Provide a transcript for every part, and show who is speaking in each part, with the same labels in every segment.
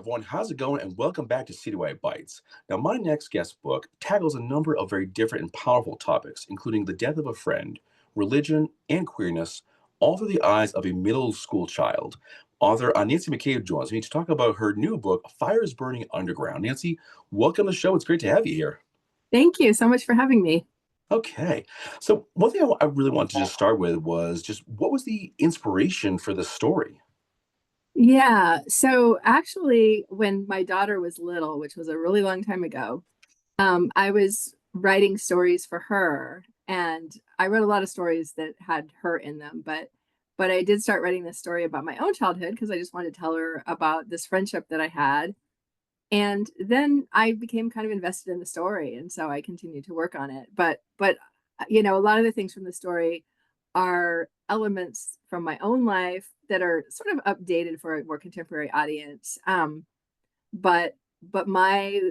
Speaker 1: everyone. How's it going? And welcome back to Citywide Bytes. Now, my next guest book tackles a number of very different and powerful topics, including the death of a friend, religion, and queerness, all through the eyes of a middle school child. Author Nancy McCabe joins me to talk about her new book, Fires Burning Underground. Nancy, welcome to the show. It's great to have you here.
Speaker 2: Thank you so much for having me.
Speaker 1: Okay. So, one thing I really wanted to just start with was just what was the inspiration for this story?
Speaker 2: Yeah, so actually, when my daughter was little, which was a really long time ago, I was writing stories for her, and I wrote a lot of stories that had her in them, but I did start writing this story about my own childhood because I just wanted to tell her about this friendship that I had. And then I became kind of invested in the story, and so I continued to work on it. But a lot of the things from the story are elements from my own life that are sort of updated for a more contemporary audience. But my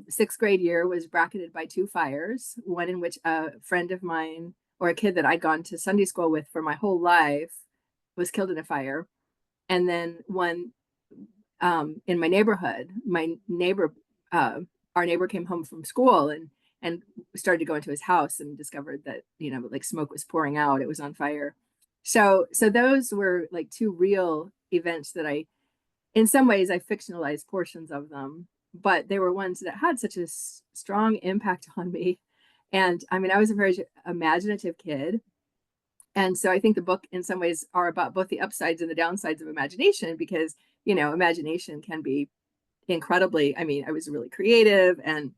Speaker 2: sixth grade year was bracketed by two fires, one in which a friend of mine or a kid that I'd gone to Sunday school with for my whole life was killed in a fire, and then one in my neighborhood. Our neighbor came home from school and started to go into his house and discovered that like smoke was pouring out. It was on fire. So those were like two real events that in some ways, I fictionalized portions of them, but they were ones that had such a strong impact on me. And I mean, I was a very imaginative kid. And so I think the book, in some ways, are about both the upsides and the downsides of imagination because, imagination can be incredibly, I mean, I was really creative and,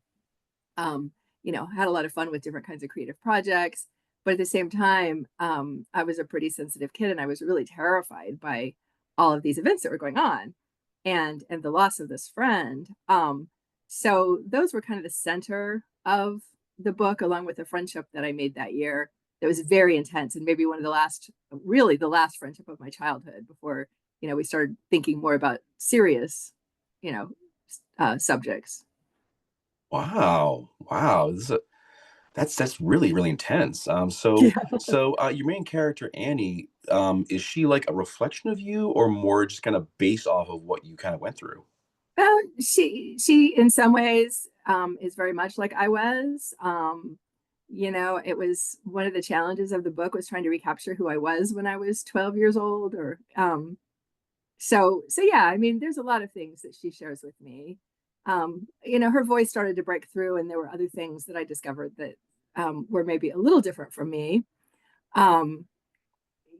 Speaker 2: had a lot of fun with different kinds of creative projects. But at the same time, I was a pretty sensitive kid and I was really terrified by all of these events that were going on and the loss of this friend. So those were kind of the center of the book, along with the friendship that I made that year that was very intense and maybe one of the last, really the last friendship of my childhood before, we started thinking more about serious, you know, subjects.
Speaker 1: Wow. Wow. That's really, really intense. So
Speaker 2: Yeah.
Speaker 1: so your main character, Annie, is she like a reflection of you or more just kind of based off of what you kind of went through?
Speaker 2: She in some ways is very much like I was. It was one of the challenges of the book was trying to recapture who I was when I was 12 years old or so yeah, I mean, there's a lot of things that she shares with me. Her voice started to break through, and there were other things that I discovered that were maybe a little different from me. Um,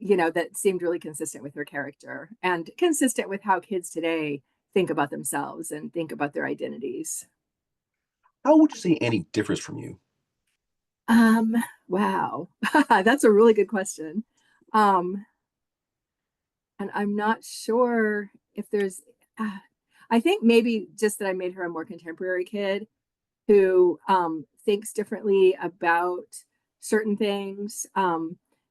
Speaker 2: that seemed really consistent with her character and consistent with how kids today think about themselves and think about their identities.
Speaker 1: How would you say Annie differs from you?
Speaker 2: Um, wow, that's a really good question. Um, and I'm not sure if there's, uh, I think maybe just that I made her a more contemporary kid who thinks differently about certain things.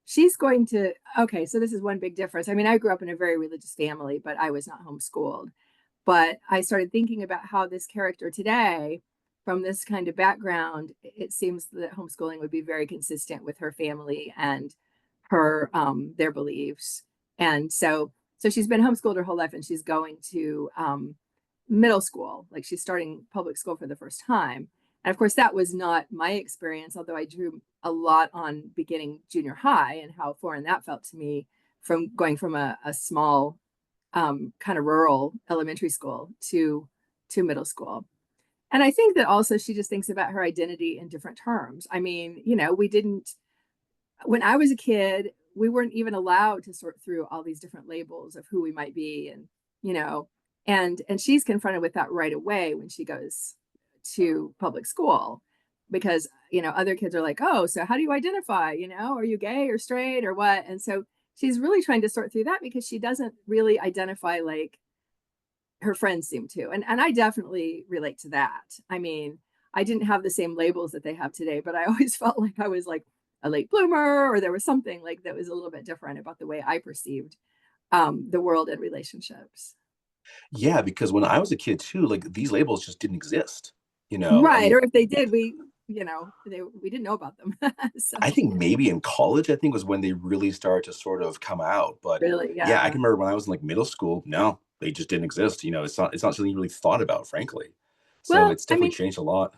Speaker 2: She's going to, okay, so this is one big difference. I mean, I grew up in a very religious family, but I was not homeschooled. But I started thinking about how this character today, from this kind of background, it seems that homeschooling would be very consistent with her family and her their beliefs. And so she's been homeschooled her whole life, and she's going to middle school, like she's starting public school for the first time. And of course, that was not my experience, although I drew a lot on beginning junior high and how foreign that felt to me from going from a small kind of rural elementary school to middle school. And I think that also she just thinks about her identity in different terms. I mean, we didn't when I was a kid, we weren't even allowed to sort through all these different labels of who we might be, and you know, and she's confronted with that right away when she goes to public school because other kids are like, oh, so how do you identify? Are you gay or straight or what? And so she's really trying to sort through that because she doesn't really identify like her friends seem to. And I definitely relate to that. I mean, I didn't have the same labels that they have today, but I always felt like I was like a late bloomer, or there was something like that was a little bit different about the way I perceived the world and relationships.
Speaker 1: Yeah, because when I was a kid too, like these labels just didn't exist. I
Speaker 2: Right.
Speaker 1: mean,
Speaker 2: Or if they did, we didn't know about them. So
Speaker 1: I think maybe in college, I think was when they really started to sort of come out. But
Speaker 2: really,
Speaker 1: yeah, I
Speaker 2: yeah.
Speaker 1: can remember when I was in like middle school, no. they just didn't exist. It's not something you really thought about, frankly. So
Speaker 2: Well,
Speaker 1: it's
Speaker 2: I
Speaker 1: definitely
Speaker 2: mean,
Speaker 1: changed a lot.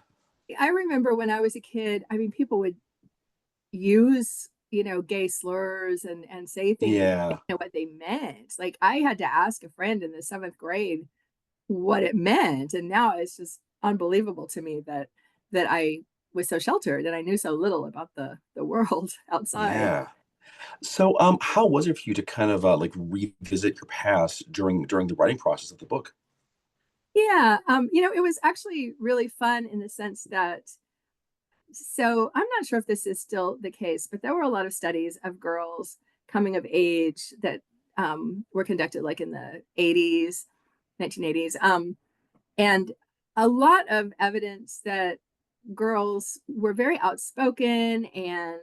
Speaker 2: I remember when I was a kid, I mean, people would use, gay slurs and say things and
Speaker 1: Yeah,
Speaker 2: didn't know what they meant. Like I had to ask a friend in the seventh grade what it meant. And now it's just unbelievable to me that I was so sheltered and I knew so little about the world outside.
Speaker 1: yeah. So, how was it for you to kind of like revisit your past during the writing process of the book?
Speaker 2: Yeah, it was actually really fun in the sense that, so I'm not sure if this is still the case, but there were a lot of studies of girls coming of age that were conducted like in the 80s, 1980s, and a lot of evidence that girls were very outspoken and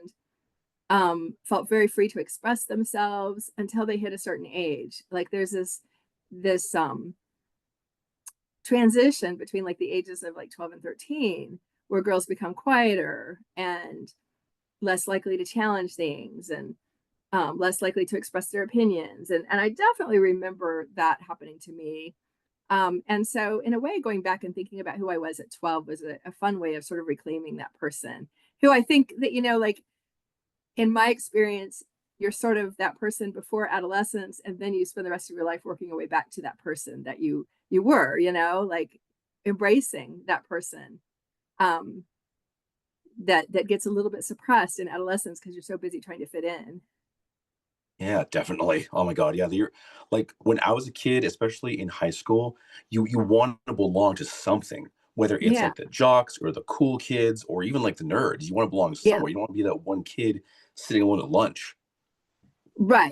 Speaker 2: felt very free to express themselves until they hit a certain age. Like there's this transition between like the ages of like 12 and 13 where girls become quieter and less likely to challenge things and less likely to express their opinions. And I definitely remember that happening to me. And so, in a way, going back and thinking about who I was at 12 was a fun way of sort of reclaiming that person who I think that, like in my experience, you're sort of that person before adolescence, and then you spend the rest of your life working your way back to that person that you were, like embracing that person um, that gets a little bit suppressed in adolescence because you're so busy trying to fit in.
Speaker 1: Yeah, definitely. Oh my God. Yeah. You're like when I was a kid, especially in high school, you want to belong to something, whether it's
Speaker 2: Yeah,
Speaker 1: like the jocks or the cool kids or even like the nerds. You want to belong
Speaker 2: yeah,
Speaker 1: somewhere. You don't want to be that one kid sitting alone at lunch.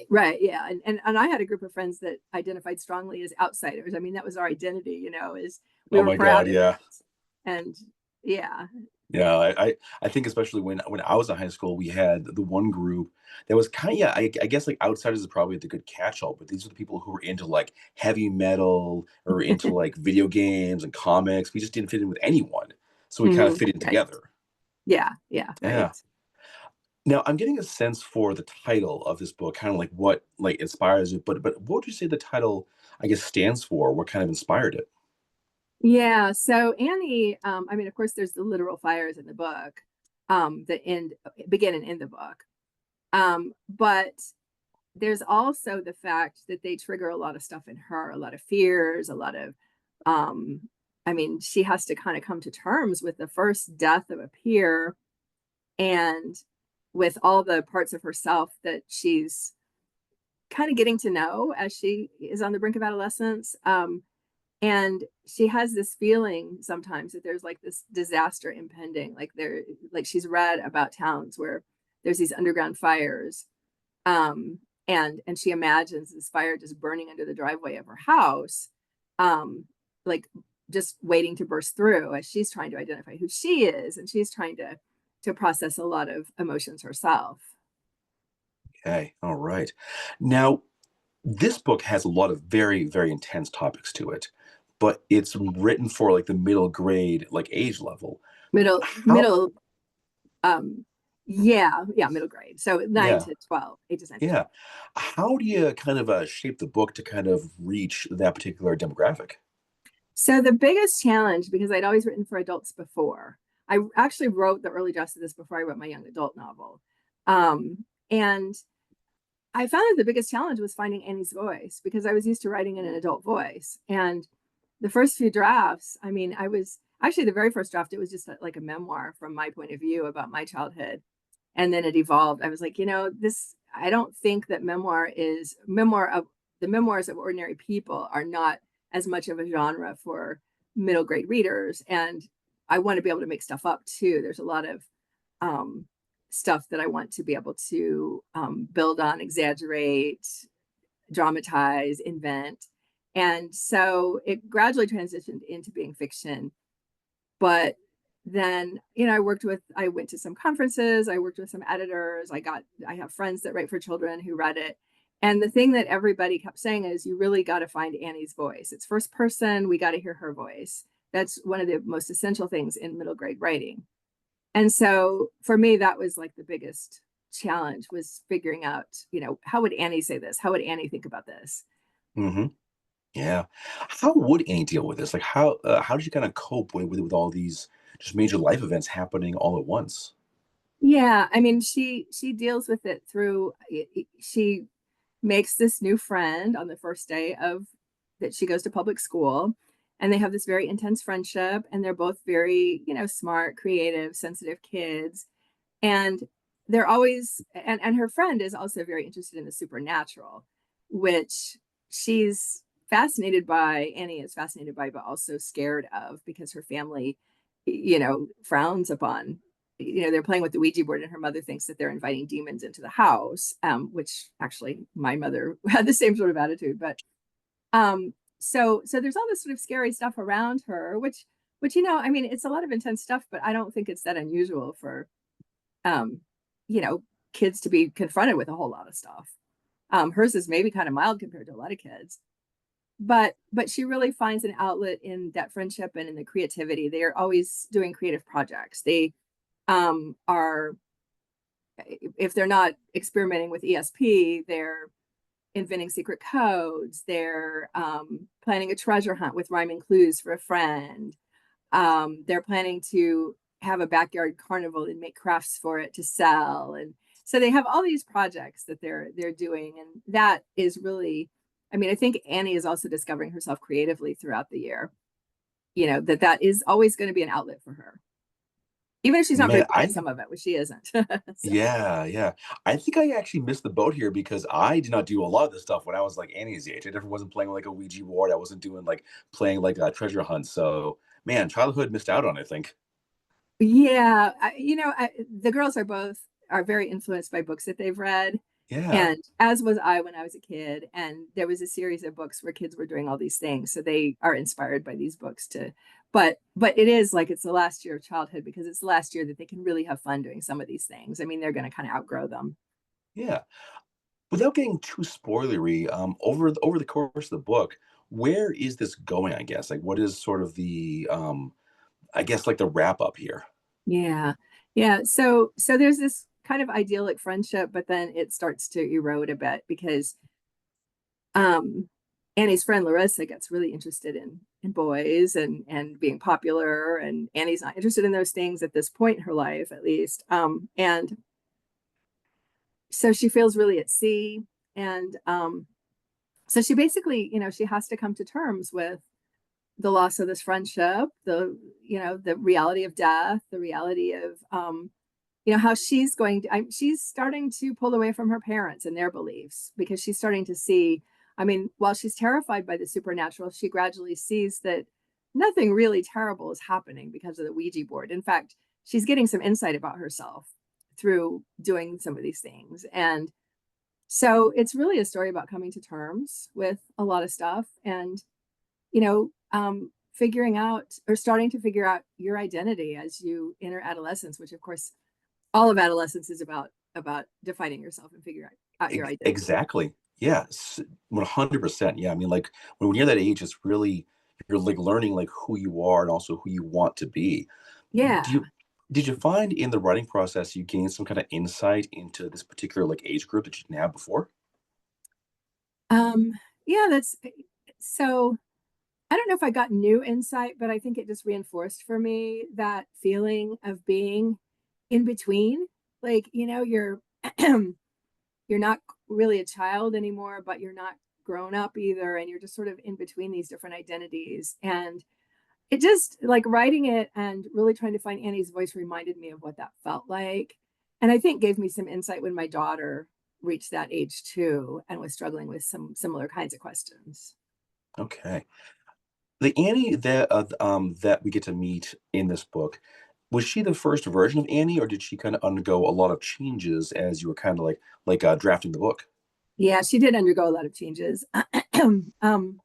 Speaker 2: right, yeah, and I had a group of friends that identified strongly as outsiders. I mean, that was our identity, is we
Speaker 1: Oh
Speaker 2: were
Speaker 1: my God.
Speaker 2: proud of
Speaker 1: Yeah.
Speaker 2: it, and yeah,
Speaker 1: Yeah, I think especially when I was in high school, we had the one group that was kind of, yeah, I guess like outsiders is probably the good catch-all, but these are the people who were into like heavy metal or into like video games and comics. We just didn't fit in with anyone, so we kind of fit in
Speaker 2: right,
Speaker 1: together.
Speaker 2: yeah, right.
Speaker 1: Yeah. Now I'm getting a sense for the title of this book, kind of like what like inspires it, but what would you say the title, I guess, stands for? What kind of inspired it?
Speaker 2: Yeah. So Annie, I mean, of course, there's the literal fires in the book, that end begin and end the book. But there's also the fact that they trigger a lot of stuff in her, a lot of fears, a lot of, um, I mean, she has to kind of come to terms with the first death of a peer and with all the parts of herself that she's kind of getting to know as she is on the brink of adolescence. And she has this feeling sometimes that there's like this disaster impending, like she's read about towns where there's these underground fires, and she imagines this fire just burning under the driveway of her house, um like just waiting to burst through as she's trying to identify who she is, and she's trying to process a lot of emotions herself.
Speaker 1: Okay, all right. Now, this book has a lot of very, very intense topics to it, but it's written for like the middle grade, like age level.
Speaker 2: middle
Speaker 1: How,
Speaker 2: middle yeah, middle grade, so 9
Speaker 1: yeah,
Speaker 2: to 12, ages 9 to
Speaker 1: yeah.
Speaker 2: 12.
Speaker 1: How do you kind of shape the book to kind of reach that particular demographic?
Speaker 2: So the biggest challenge, because I'd always written for adults before, I actually wrote the early drafts of this before I wrote my young adult novel. And I found that the biggest challenge was finding Annie's voice because I was used to writing in an adult voice. And the first few drafts, I mean, I was actually the very first draft, it was just like a memoir from my point of view about my childhood. And then it evolved. I was like, I don't think that the memoirs of ordinary people are not as much of a genre for middle grade readers. And I want to be able to make stuff up too. There's a lot of um, stuff that I want to be able to build on, exaggerate, dramatize, invent. And so it gradually transitioned into being fiction. But then, I went to some conferences, I worked with some editors, I have friends that write for children who read it. And the thing that everybody kept saying is, you really got to find Annie's voice. It's first person, we got to hear her voice. That's one of the most essential things in middle grade writing. And so for me, that was like the biggest challenge, was figuring out, how would Annie say this? How would Annie think about this?
Speaker 1: Hmm. Yeah. How would Annie deal with this? Like how did you kind of cope with all these just major life events happening all at once?
Speaker 2: Yeah, I mean, she deals with it through she makes this new friend on the first day of that she goes to public school, and they have this very intense friendship, and they're both very, smart, creative, sensitive kids, and they're always and her friend is also very interested in the supernatural, which she's fascinated by. Annie is fascinated by, but also scared of, because her family, frowns upon, they're playing with the Ouija board, and her mother thinks that they're inviting demons into the house, which actually my mother had the same sort of attitude. But so there's all this sort of scary stuff around her, which I mean, it's a lot of intense stuff, but I don't think it's that unusual for um, you know, kids to be confronted with a whole lot of stuff. Hers is maybe kind of mild compared to a lot of kids, but she really finds an outlet in that friendship and in the creativity. They are always doing creative projects. They are, if they're not experimenting with ESP, they're inventing secret codes. They're planning a treasure hunt with rhyming clues for a friend. They're planning to have a backyard carnival and make crafts for it to sell. And so they have all these projects that they're doing. And that is really, I mean, I think Annie is also discovering herself creatively throughout the year, that is always going to be an outlet for her. Even if she's not very
Speaker 1: Man,
Speaker 2: good at some of it, which she isn't. So
Speaker 1: yeah, yeah. I think I actually missed the boat here because I did not do a lot of this stuff when I was like Annie's age. I never wasn't playing like a Ouija board. I wasn't doing like playing like a treasure hunt. So man, childhood missed out on, I think.
Speaker 2: yeah, the girls are very influenced by books that they've read,
Speaker 1: Yeah.
Speaker 2: and as was I when I was a kid. And there was a series of books where kids were doing all these things, so they are inspired by these books to. But it is like it's the last year of childhood, because it's the last year that they can really have fun doing some of these things. I mean, they're going to kind of outgrow them.
Speaker 1: Yeah. Without getting too spoilery, over the course of the book, where is this going, I guess? Like what is sort of the I guess like the wrap up here?
Speaker 2: Yeah, yeah. So there's this kind of idyllic friendship, but then it starts to erode a bit, because um Annie's friend Larissa gets really interested in boys and being popular, and Annie's not interested in those things at this point in her life, at least. And so she feels really at sea. And so she basically, she has to come to terms with the loss of this friendship, the reality of death, the reality of how she's starting to pull away from her parents and their beliefs, because she's starting to see, I mean, while she's terrified by the supernatural, she gradually sees that nothing really terrible is happening because of the Ouija board. In fact, she's getting some insight about herself through doing some of these things. And so it's really a story about coming to terms with a lot of stuff, and figuring out, or starting to figure out, your identity as you enter adolescence, which of course all of adolescence is about defining yourself and figuring out your identity.
Speaker 1: Exactly. Yes. 100%. Yeah. I mean, like when you're that age, it's really you're like learning like who you are and also who you want to be. Do
Speaker 2: Yeah.
Speaker 1: you did you find in the writing process you gained some kind of insight into this particular like age group that you didn't have before?
Speaker 2: Um, yeah, that's so I don't know if I got new insight, but I think it just reinforced for me that feeling of being in between. Like, you're not really a child anymore, but you're not grown up either. And you're just sort of in between these different identities. And it just, like, writing it and really trying to find Annie's voice reminded me of what that felt like. And I think gave me some insight when my daughter reached that age too and was struggling with some similar kinds of questions.
Speaker 1: Okay. The Annie that we get to meet in this book, was she the first version of Annie, or did she kind of undergo a lot of changes as you were kind of like drafting the book?
Speaker 2: Yeah, she did undergo a lot of changes. um,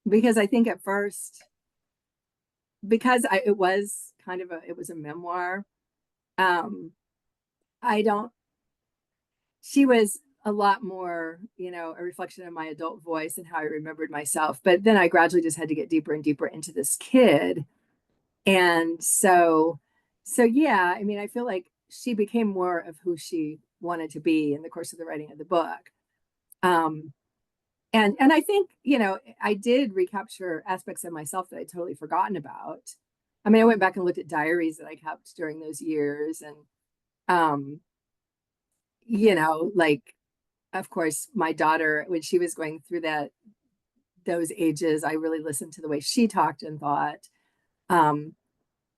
Speaker 2: because I think at first, because it was kind of it was a memoir. Um, I don't, she was a lot more, a reflection of my adult voice and how I remembered myself. But then I gradually just had to get deeper and deeper into this kid. And so yeah, I mean, I feel like she became more of who she wanted to be in the course of the writing of the book. Um, And I think, I did recapture aspects of myself that I'd totally forgotten about. I mean, I went back and looked at diaries that I kept during those years, and um, like, of course, my daughter, when she was going through those ages, I really listened to the way she talked and thought. Um,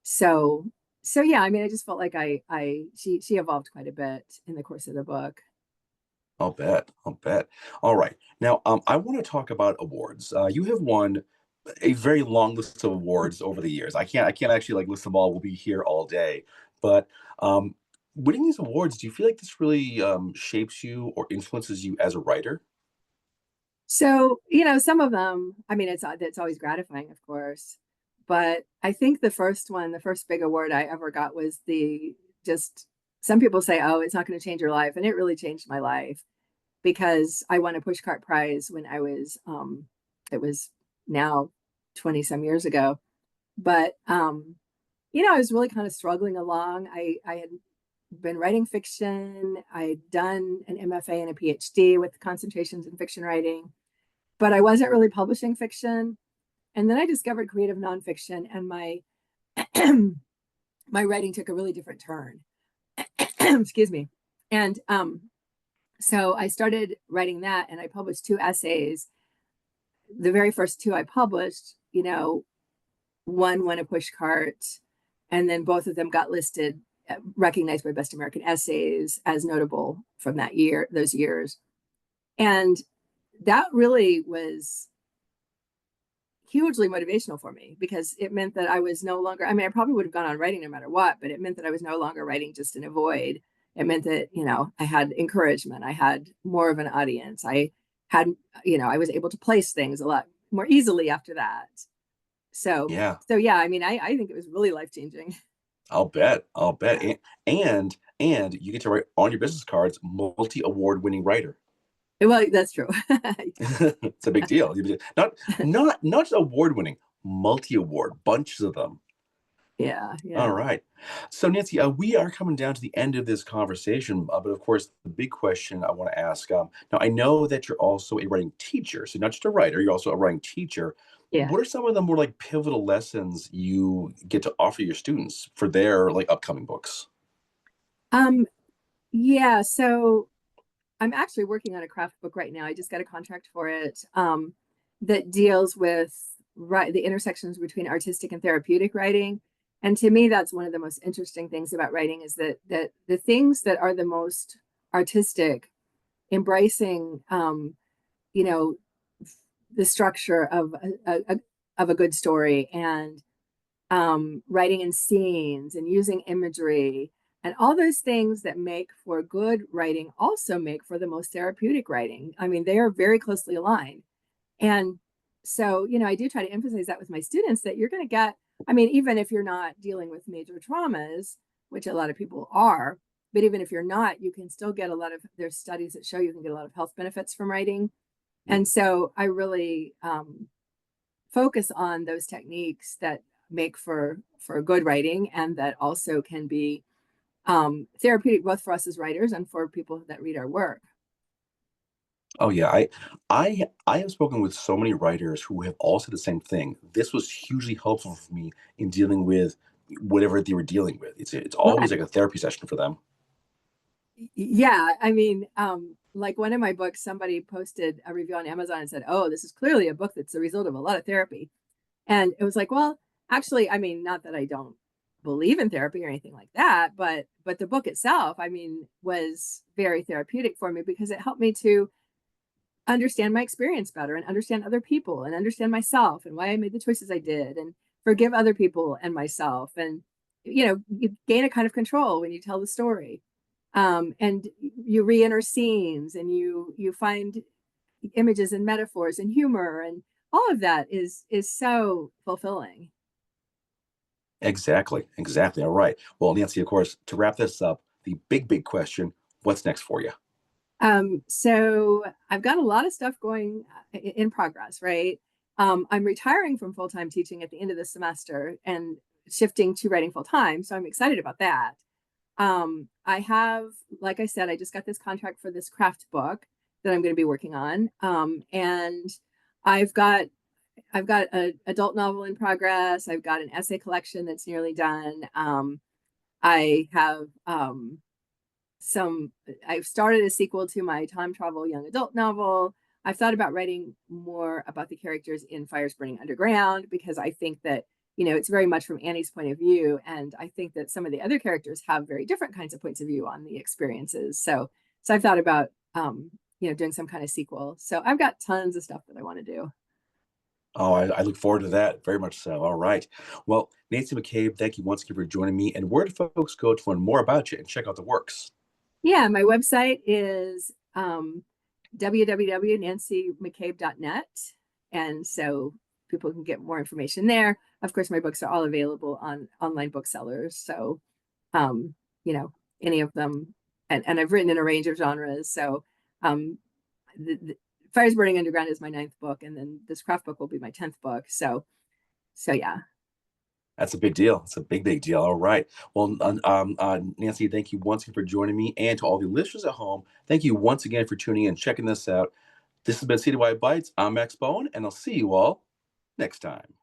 Speaker 2: so so yeah, I mean, I just felt like she evolved quite a bit in the course of the book.
Speaker 1: I'll bet. I'll bet. All right. Now, I want to talk about awards. You have won a very long list of awards over the years. I can't actually like list them all. We'll be here all day. But um, winning these awards, do you feel like this really shapes you or influences you as a writer?
Speaker 2: So, some of them, I mean, it's always gratifying, of course, but I think the first big award I ever got was the just some people say, oh, it's not going to change your life, and it really changed my life because I won a pushcart prize when it was now 20 some years ago, but I was really kind of struggling along. I had been writing fiction. I'd done an MFA and a PhD with concentrations in fiction writing, but I wasn't really publishing fiction. And then I discovered creative nonfiction, and my my writing took a really different turn. Excuse me. And so I started writing that, and I published two essays. The very first two I published, one won a push cart, and then both of them got listed, recognized by Best American Essays as notable from those years. And that really was hugely motivational for me because it meant that I was no longer, I mean, I probably would have gone on writing no matter what, but it meant that I was no longer writing just in a void. It meant that, I had encouragement. I had more of an audience. I had, I was able to place things a lot more easily after that. So,
Speaker 1: Yeah,
Speaker 2: so yeah, I mean, I think it was really life changing.
Speaker 1: I'll bet. I'll bet.
Speaker 2: Yeah.
Speaker 1: And you get to write on your business cards, multi-award winning writer.
Speaker 2: Well, that's true.
Speaker 1: It's a big deal. Not just award winning, multi-award, bunches of them.
Speaker 2: Yeah,
Speaker 1: All
Speaker 2: yeah,
Speaker 1: right. So, Nancy, we are coming down to the end of this conversation, but of course, the big question I want to ask. Now, I know that you're also a writing teacher, so not just a writer, you're also a writing teacher.
Speaker 2: yeah.
Speaker 1: What are some of the more like pivotal lessons you get to offer your students for their like upcoming books?
Speaker 2: Um, yeah, so I'm actually working on a craft book right now. I just got a contract for it, that deals with the intersections between artistic and therapeutic writing. And to me, that's one of the most interesting things about writing is that the things that are the most artistic, embracing, you know, the structure of of a good story, and writing in scenes and using imagery and all those things that make for good writing also make for the most therapeutic writing. I mean, they are very closely aligned. And so, I do try to emphasize that with my students that you're going to get, I mean, even if you're not dealing with major traumas, which a lot of people are, but even if you're not, you can still get there's studies that show you can get a lot of health benefits from writing. And so I really focus on those techniques that make for good writing and that also can be therapeutic both for us as writers and for people that read our work.
Speaker 1: Oh yeah, I have spoken with so many writers who have all said the same thing. This was hugely helpful for me in dealing with whatever they were dealing with. It's
Speaker 2: Well,
Speaker 1: always like a therapy session for them.
Speaker 2: yeah, I mean, like one of my books, somebody posted a review on Amazon and said, "Oh, this is clearly a book that's the result of a lot of therapy." And it was like, well, actually, I mean, not that I don't believe in therapy or anything like that, but the book itself, I mean, was very therapeutic for me because it helped me to understand my experience better and understand other people and understand myself and why I made the choices I did and forgive other people and myself. And, you gain a kind of control when you tell the story. And you re-enter scenes and you find images and metaphors and humor, and all of that is so fulfilling.
Speaker 1: Exactly, exactly. All right. Well, Nancy, of course, to wrap this up, the big question: what's next for you?
Speaker 2: So I've got a lot of stuff going in progress, right? I'm retiring from full-time teaching at the end of the semester and shifting to writing full-time. So I'm excited about that. I have, like I said, I just got this contract for this craft book. that I'm going to be working on. And I've got I've got an adult novel in progress. I've got an essay collection that's nearly done. I have some, I've started a sequel to my time travel young adult novel. I've thought about writing more about the characters in Fires Burning Underground because I think that, it's very much from Annie's point of view. And I think that some of the other characters have very different kinds of points of view on the experiences. So I've thought about, doing some kind of sequel. So I've got tons of stuff that I want to do.
Speaker 1: Oh, I look forward to that. Very much so. All right. Well, Nancy McCabe, thank you once again for joining me. And where do folks go to learn more about you and check out the works?
Speaker 2: Yeah, my website is www.nancymccabe.net. And so people can get more information there. Of course, my books are all available on online booksellers. So, um, you know, any of them, and I've written in a range of genres. So, um, the Fires Burning Underground is my ninth book, and then this craft book will be my 10th book. So yeah.
Speaker 1: That's a big deal. It's a big, big deal. All right. Well, Nancy, thank you once again for joining me. And to all the listeners at home, thank you once again for tuning in, checking this out. This has been Citywide Bites. I'm Max Bowen, and I'll see you all next time.